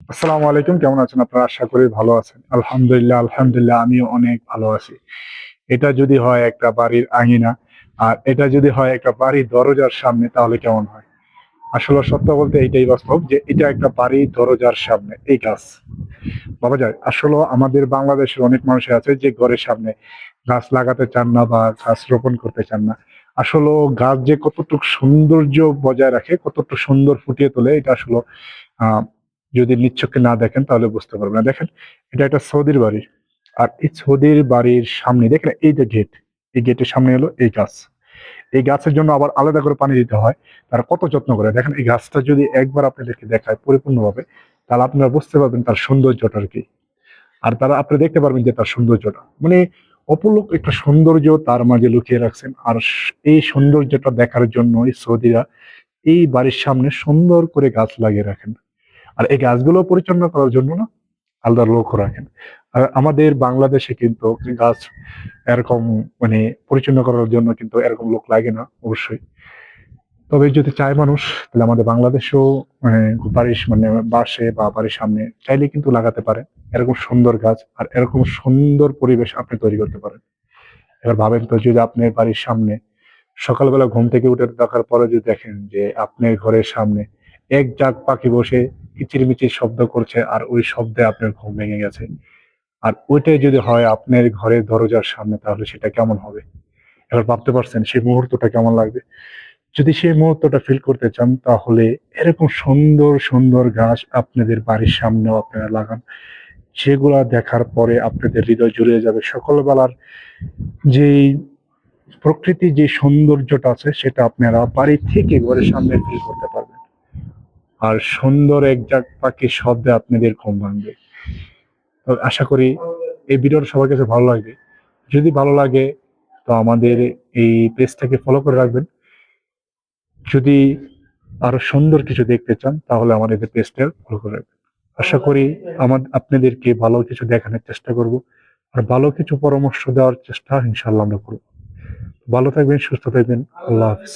আসসালামু আলাইকুম, কেমন আছেন আপনারা? আশা করি ভালো আছেন। আলহামদুলিল্লাহ আমিও অনেক ভালো আছি। এটা যদি হয় একটা বাড়ির আঙিনা, আর এটা যদি হয় একটা বাড়ির দরজার সামনে, তাহলে কেমন হয়? আসলে সত্য বলতে এইটাই বাস্তব যে এটা একটা বাড়ির দরজার সামনে এই গাছ। ভাবা যায় আসলে আমাদের বাংলাদেশের অনেক মানুষ আছে যে ঘরের সামনে গাছ লাগাতে চান না বা গাছ রোপণ করতে চান না। আসলে গাছ যে কতটুকু সৌন্দর্য বজায় রাখে, কতটুকু সুন্দর ফুটিয়ে তোলে, এটা আসলে আহ যদি নিচ্ছকে না দেখেন তাহলে বুঝতে পারবেন না। দেখেন, এটা একটা সৌদির বাড়ি। আর এই সৌদির বাড়ির সামনে দেখেন এই যে গেট, এই গেটের সামনে হলো এই গাছ। এই গাছের জন্য আবার আলাদা করে পানি দিতে হয়। তারা কত যত্ন করে। দেখেন, এই গাছটা যদি একবার আপনাদেরকে দেখায় পরিপূর্ণভাবে, তাহলে আপনারা বুঝতে পারবেন তার সৌন্দর্যটার কি। আর তারা আপনি দেখতে পারবেন যে তার সৌন্দর্যটা মানে অপূর্ব একটা সৌন্দর্য তার মাঝে লুকিয়ে রাখছেন। আর এই সৌন্দর্যটা দেখার জন্য এই সৌদিরা এই বাড়ির সামনে সুন্দর করে গাছ লাগিয়ে রাখেন। আর এই গাছগুলো পরিচালনা করার জন্য না আলাদা লোকও রাখেন। আর আমাদের বাংলাদেশে কিন্তু গাছ এরকম মানে পরিচালনা করার জন্য কিন্তু এরকম লোক লাগে না অবশ্যই। তবে যদি চায় মানুষ, তাহলে আমাদের বাংলাদেশেও মানে বাড়ির মানে বাসে বা বাড়ির সামনে চাইলে কিন্তু লাগাতে পারে এরকম সুন্দর গাছ। আর এরকম সুন্দর পরিবেশ আপনি তৈরি করতে পারেন। এবার ভাবেন তো, যদি আপনার বাড়ির সামনে সকালবেলা ঘুম থেকে উঠে দেখার পরে যদি দেখেন যে আপনার ঘরের সামনে এক ঝাঁক পাখি বসে কিচিরমিচির শব্দ করছে, আর ওই শব্দে আপনার ঘুম ভেঙে গেছে, আর ওইটাই যদি হয় আপনার ঘরের দরজার সামনে, তাহলে সেটা কেমন হবে? এবার ভাবতে পারছেন সেই মুহূর্তটা কেমন লাগবে? যদি সেই মুহূর্তটা ফিল করতে চান, তাহলে এরকম সুন্দর সুন্দর গাছ আপনাদের বাড়ির সামনেও আপনারা লাগান। সেগুলা দেখার পরে আপনাদের হৃদয় জুড়িয়ে যাবে। সকালবেলার যেই প্রকৃতির যে সৌন্দর্যটা আছে, সেটা আপনারা বাড়ি থেকে ঘরের সামনে ফিল করতে পারবেন। আর সুন্দর এক ঝাঁক পাখির শব্দে আপনাদের ঘুম ভাঙবে। তো আশা করি এই ভিডিওটা সবার কাছে ভালো লাগবে। যদি ভালো লাগে, তো আমাদের এই পেজটাকে ফলো করে রাখবেন। যদি আরো সুন্দর কিছু দেখতে চান, তাহলে আমাদের এই পেজটা ফলো করে রাখবেন। আশা করি আপনাদেরকে ভালো কিছু দেখানোর চেষ্টা করব। আর ভালো কিছু পরামর্শ দেওয়ার চেষ্টা ইনশাআল্লাহ আমরা করব। ভালো থাকবেন, সুস্থ থাকবেন। আল্লাহ হাফেজ।